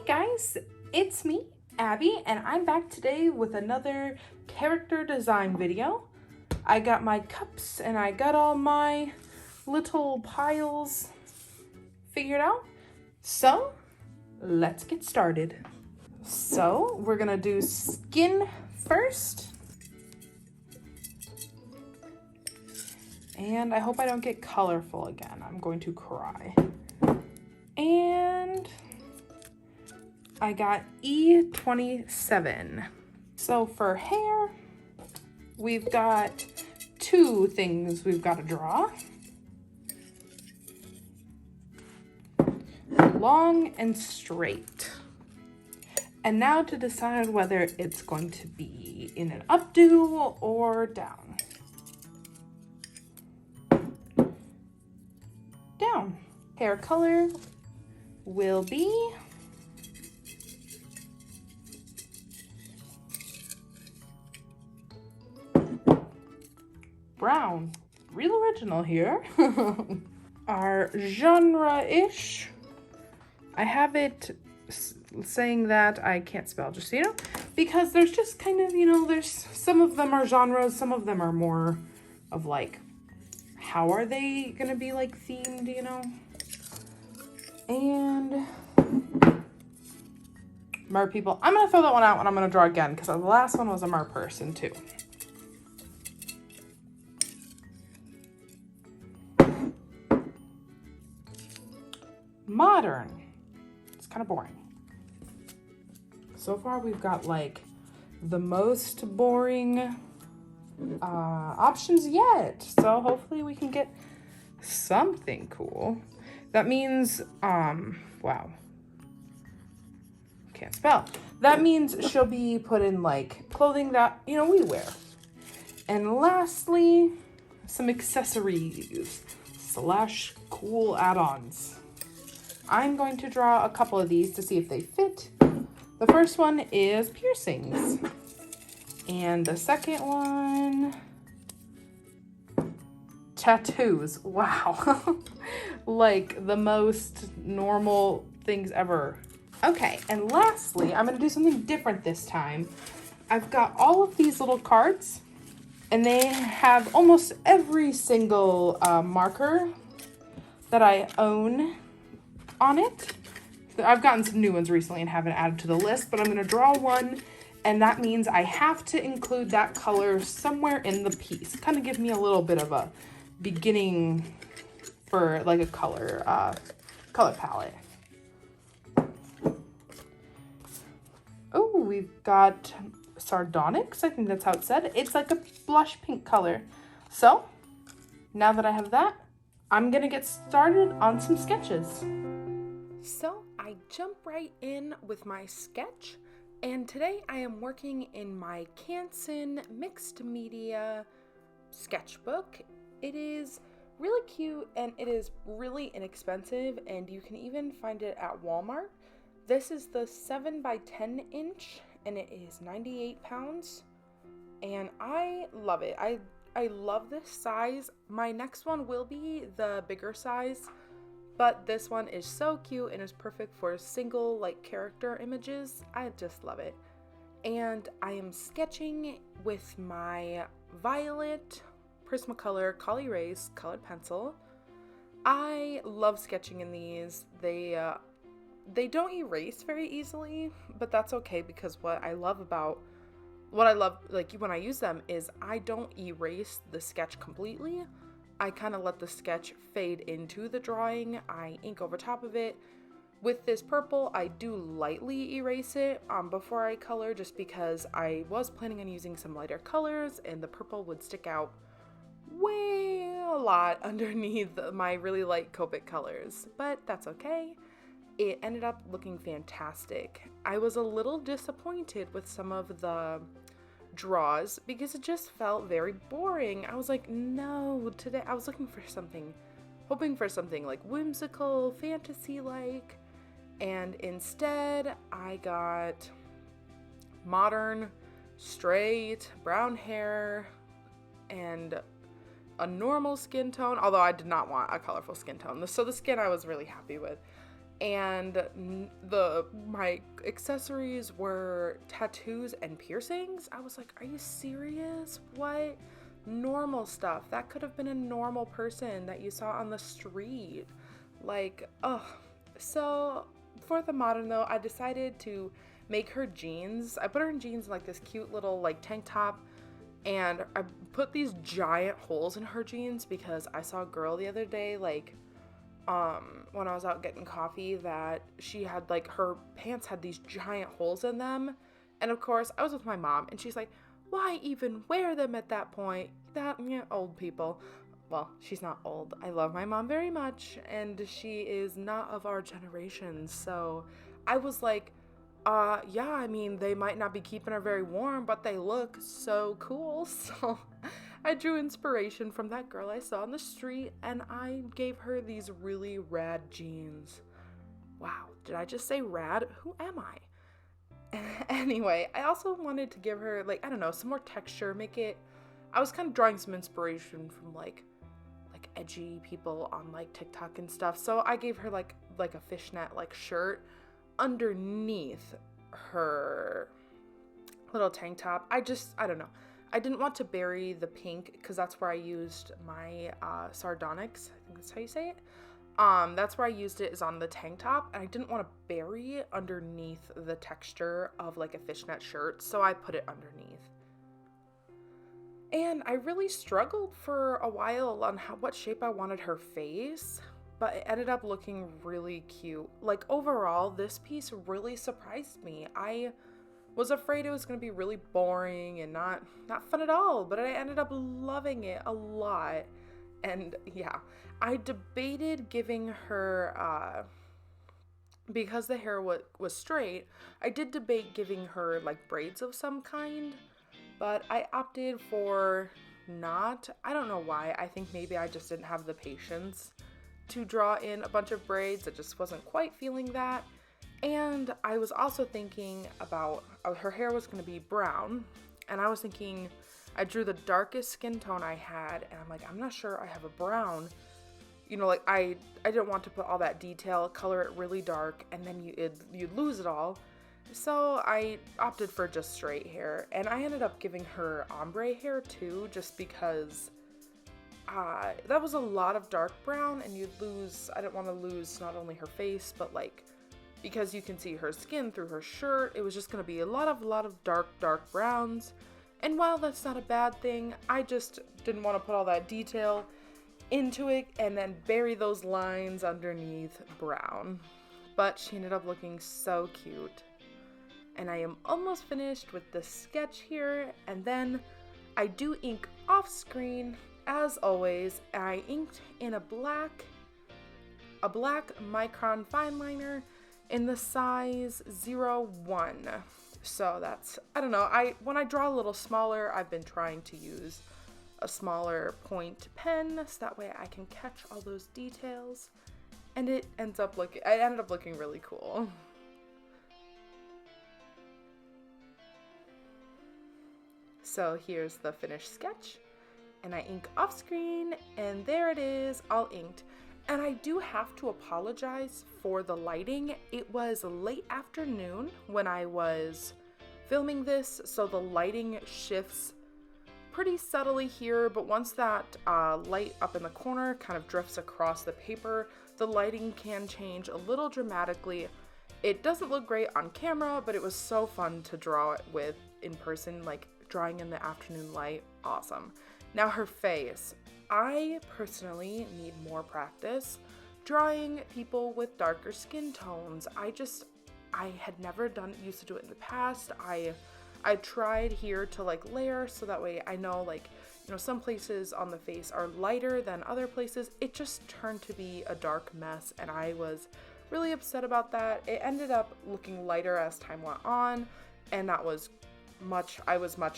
guys, it's me, Abby, and I'm back today with another character design video. I got my cups and I got all my little piles figured out. So let's get started. So we're gonna do skin first. And I hope I don't get colorful again. I'm going to cry. And I got E27. So for hair, we've got two things we've got to draw. Long and straight. And now to decide whether it's going to be in an updo or down. Down. Hair color will be brown. Real original here. Our genre-ish. I have it saying that I can't spell, just so you know, because there's just kind of, there's some of them are genres, some of them are more of like, how are they gonna be like themed, And mer people. I'm gonna throw that one out and I'm gonna draw again because the last one was a mer person too. Modern. It's kind of boring. So far we've got like the most boring options yet. So hopefully we can get something cool. That means, wow. Can't spell. That means she'll be put in like clothing that, we wear. And lastly, some accessories / cool add-ons. I'm going to draw a couple of these to see if they fit. The first one is piercings. And the second one, tattoos. Wow. Like the most normal things ever. Okay, and lastly, I'm gonna do something different this time. I've got all of these little cards, and they have almost every single marker that I own on it. I've gotten some new ones recently and haven't added to the list, but I'm gonna draw one, and that means I have to include that color somewhere in the piece. Kind of give me a little bit of a beginning for like a color palette. Oh, we've got Sardonyx, I think that's how it's said. It's like a blush pink color. So now that I have that, I'm gonna get started on some sketches. So I jump right in with my sketch, and today I am working in my Canson mixed media sketchbook. It is really cute and it is really inexpensive, and you can even find it at Walmart. This is the 7 by 10 inch and it is 98 pounds, and I love it. I love this size. My next one will be the bigger size, but this one is so cute and is perfect for single like character images. I just love it. And I am sketching with my violet Prismacolor Col-Erase colored pencil. I love sketching in these. They don't erase very easily, but that's okay, because what I love like when I use them is I don't erase the sketch completely. I kind of let the sketch fade into the drawing. I ink over top of it. With this purple, I do lightly erase it before I color, just because I was planning on using some lighter colors and the purple would stick out way a lot underneath my really light Copic colors, but that's okay. It ended up looking fantastic. I was a little disappointed with some of the draws because it just felt very boring. I was like, no, today I was hoping for something like whimsical, fantasy-like, and instead I got modern, straight, brown hair, and a normal skin tone, although I did not want a colorful skin tone. So the skin I was really happy with. and my accessories were tattoos and piercings. I was like, are you serious? What? Normal stuff. That could have been a normal person that you saw on the street. Like, oh. So for the modern though, I decided to make her jeans. I put her in jeans in like this cute little like tank top, and I put these giant holes in her jeans because I saw a girl the other day, like, when I was out getting coffee, that she had like, her pants had these giant holes in them. And of course I was with my mom and she's like, why even wear them at that point? Old people. Well, she's not old. I love my mom very much, and she is not of our generation. So I was like, yeah, I mean, they might not be keeping her very warm, but they look so cool. So I drew inspiration from that girl I saw on the street, and I gave her these really rad jeans. Wow, did I just say rad? Who am I? Anyway, I also wanted to give her, like, I don't know, some more texture, I was kind of drawing some inspiration from like edgy people on like TikTok and stuff. So I gave her like a fishnet like shirt underneath her little tank top. I don't know. I didn't want to bury the pink because that's where I used my Sardonyx. I think that's how you say it. That's where I used it, is on the tank top, and I didn't want to bury it underneath the texture of like a fishnet shirt, so I put it underneath. And I really struggled for a while on what shape I wanted her face, but it ended up looking really cute. Like, overall, this piece really surprised me. I was afraid it was going to be really boring and not fun at all, but I ended up loving it a lot. And yeah, I debated giving her, because the hair was straight, I did debate giving her like braids of some kind, but I opted for not. I don't know why. I think maybe I just didn't have the patience to draw in a bunch of braids. I just wasn't quite feeling that. And I was also thinking about, her hair was going to be brown, and I was thinking, I drew the darkest skin tone I had, and I'm like, I'm not sure I have a brown. You know, like, I didn't want to put all that detail, color it really dark, and then you'd lose it all. So I opted for just straight hair, and I ended up giving her ombre hair too, just because that was a lot of dark brown, and you'd lose, I didn't want to lose not only her face, but like, because you can see her skin through her shirt, it was just going to be a lot of dark browns. And while that's not a bad thing, I just didn't want to put all that detail into it and then bury those lines underneath brown. But she ended up looking so cute. And I am almost finished with the sketch here, and then I do ink off screen as always. I inked in a black Micron Finliner in the size 01. So that's, I don't know, when I draw a little smaller, I've been trying to use a smaller point pen so that way I can catch all those details, and it ended up looking really cool. So here's the finished sketch, and I ink off screen, and there it is, all inked. And I do have to apologize for the lighting. It was late afternoon when I was filming this, so the lighting shifts pretty subtly here, but once that light up in the corner kind of drifts across the paper, the lighting can change a little dramatically. It doesn't look great on camera, but it was so fun to draw it with in person, like drawing in the afternoon light, awesome. Now her face. I personally need more practice drawing people with darker skin tones. I had never used to do it in the past. I tried here to like layer so that way I know, like, you know, some places on the face are lighter than other places. It just turned to be a dark mess, and I was really upset about that. It ended up looking lighter as time went on, and I was much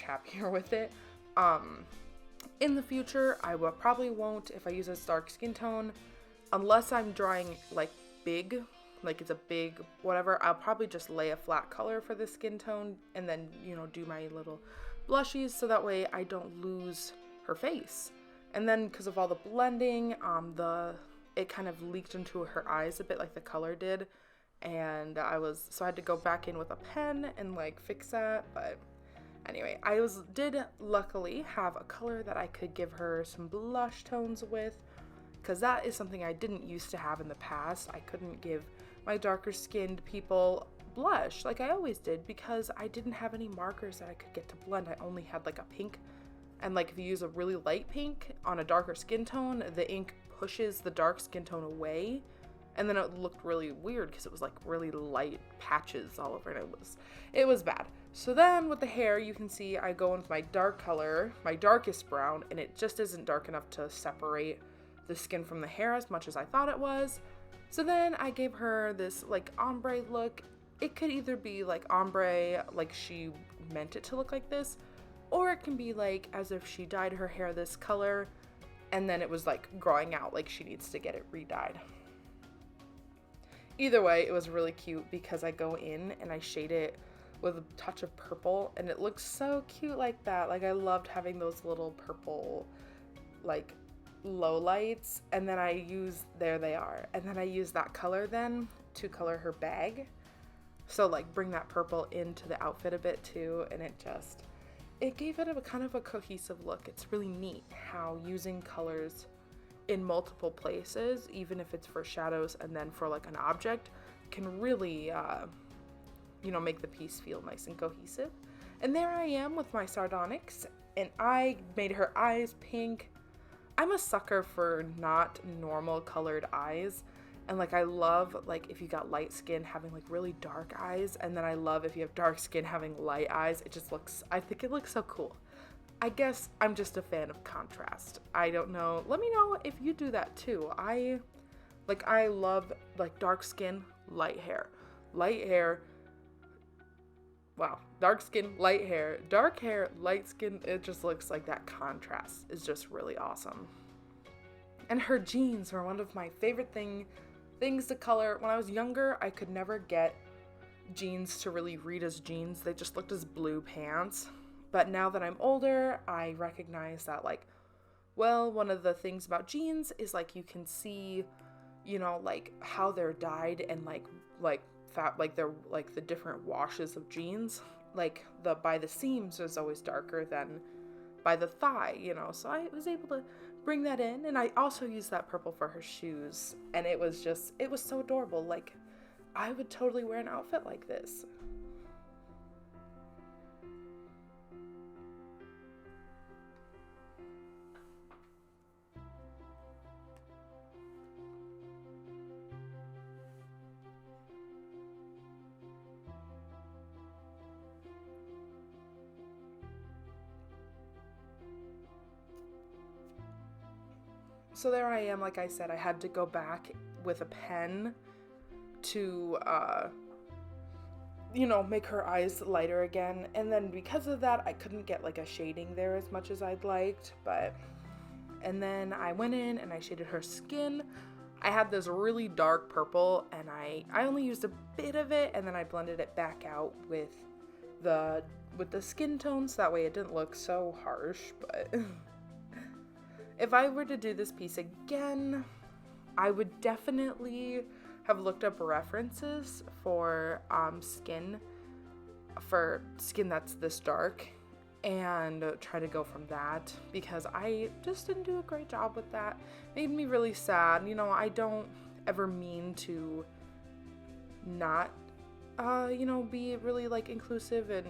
happier with it. In the future, I probably won't, if I use this dark skin tone, unless I'm drawing like big, like it's a big whatever, I'll probably just lay a flat color for the skin tone and then, you know, do my little blushes so that way I don't lose her face. And then because of all the blending, it kind of leaked into her eyes a bit like the color did. And so I had to go back in with a pen and like fix that. But anyway, did luckily have a color that I could give her some blush tones with, because that is something I didn't used to have in the past. I couldn't give my darker skinned people blush like I always did because I didn't have any markers that I could get to blend. I only had like a pink, and like if you use a really light pink on a darker skin tone, the ink pushes the dark skin tone away, and then it looked really weird because it was like really light patches all over, and it was bad. So then with the hair, you can see I go in with my dark color, my darkest brown, and it just isn't dark enough to separate the skin from the hair as much as I thought it was. So then I gave her this like ombre look. It could either be like ombre, like she meant it to look like this, or it can be like as if she dyed her hair this color and then it was like growing out, like she needs to get it re-dyed. Either way, it was really cute because I go in and I shade it with a touch of purple, and it looks so cute like that. Like I loved having those little purple like low lights, and then there they are, and then I use that color then to color her bag. So like bring that purple into the outfit a bit too, and it gave it a kind of a cohesive look. It's really neat how using colors in multiple places, even if it's for shadows and then for like an object, can really make the piece feel nice and cohesive. And there I am with my Sardonyx, and I made her eyes pink. I'm a sucker for not normal colored eyes, and like I love like if you got light skin having like really dark eyes, and then I love if you have dark skin having light eyes. I think it looks so cool. I guess I'm just a fan of contrast. I don't know. Let me know if you do that too. I love like dark skin, light hair. Wow, dark skin, light hair, dark hair, light skin. It just looks like that contrast is just really awesome. And her jeans were one of my favorite things to color. When I was younger, I could never get jeans to really read as jeans. They just looked as blue pants. But now that I'm older, I recognize that one of the things about jeans is like you can see, like how they're dyed, and they're like the different washes of jeans. Like by the seams is always darker than by the thigh, so I was able to bring that in. And I also used that purple for her shoes, and it was so adorable. Like I would totally wear an outfit like this. So there I am, like I said, I had to go back with a pen to, make her eyes lighter again. And then because of that, I couldn't get like a shading there as much as I'd liked. And then I went in and I shaded her skin. I had this really dark purple, and I only used a bit of it, and then I blended it back out with the skin tones. That way it didn't look so harsh, but... If I were to do this piece again, I would definitely have looked up references for skin that's this dark, and try to go from that, because I just didn't do a great job with that. It made me really sad. I don't ever mean to not, be really like inclusive and,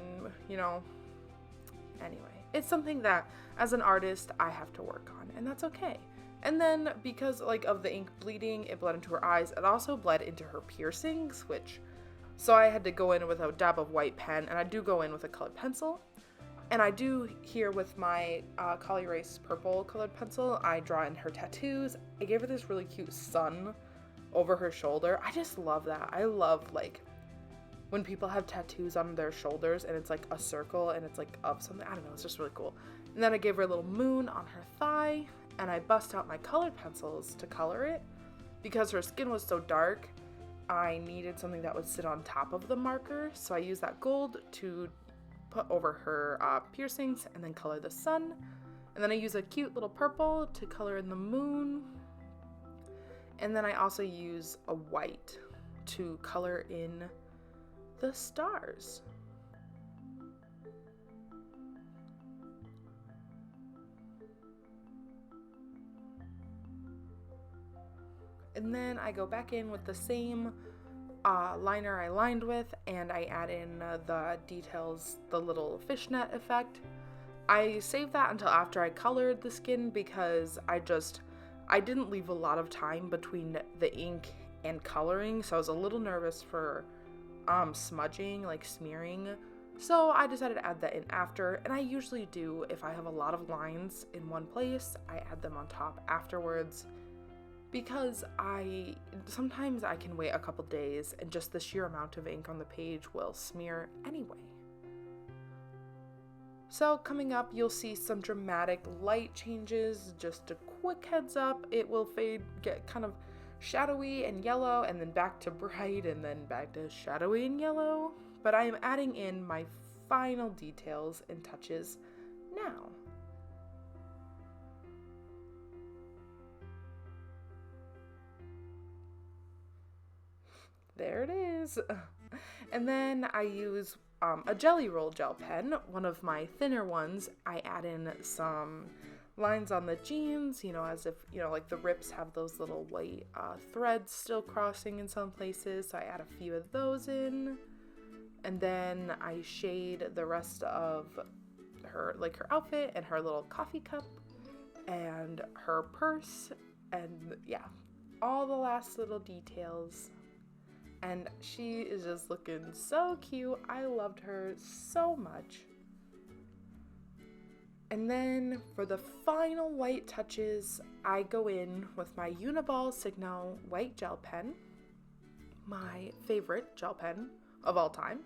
anyway. It's something that, as an artist, I have to work on, and that's okay. And then, because, of the ink bleeding, it bled into her eyes. It also bled into her piercings, so I had to go in with a dab of white pen, and I do go in with a colored pencil. And I do here with my Col-Erase purple colored pencil, I draw in her tattoos. I gave her this really cute sun over her shoulder. I just love that. I love, when people have tattoos on their shoulders and it's like a circle and it's like of something. I don't know, it's just really cool. And then I gave her a little moon on her thigh, and I bust out my colored pencils to color it. Because her skin was so dark, I needed something that would sit on top of the marker. So I used that gold to put over her piercings and then color the sun. And then I use a cute little purple to color in the moon. And then I also use a white to color in the stars. And then I go back in with the same liner I lined with, and I add in the details, the little fishnet effect. I saved that until after I colored the skin because I didn't leave a lot of time between the ink and coloring, so I was a little nervous for smudging, like smearing. So I decided to add that in after, and I usually do, if I have a lot of lines in one place, I add them on top afterwards, because sometimes I can wait a couple days and just the sheer amount of ink on the page will smear anyway. So coming up, you'll see some dramatic light changes. Just a quick heads up, it will fade, get kind of shadowy and yellow, and then back to bright, and then back to shadowy and yellow. But I am adding in my final details and touches now. There it is. And then I use a Jelly Roll gel pen, one of my thinner ones. I add in some lines on the jeans, as if, like the rips have those little white threads still crossing in some places. So I add a few of those in. And then I shade the rest of her outfit and her little coffee cup and her purse, and yeah, all the last little details. And she is just looking so cute. I loved her so much. And then for the final white touches, I go in with my Uniball Signo white gel pen, my favorite gel pen of all time.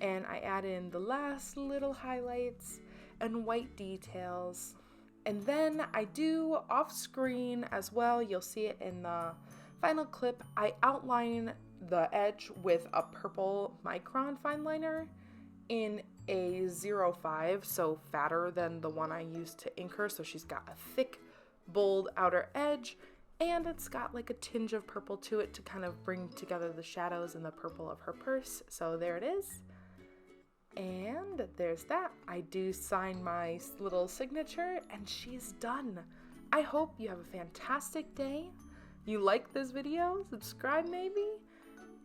And I add in the last little highlights and white details. And then I do off screen as well, you'll see it in the final clip, I outline the edge with a purple Micron Fineliner in a 05, so fatter than the one I used to ink her. So she's got a thick, bold outer edge, and it's got like a tinge of purple to it to kind of bring together the shadows and the purple of her purse. So there it is. And there's that. I do sign my little signature, and she's done. I hope you have a fantastic day. You like this video, subscribe maybe,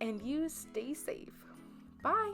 and you stay safe. Bye.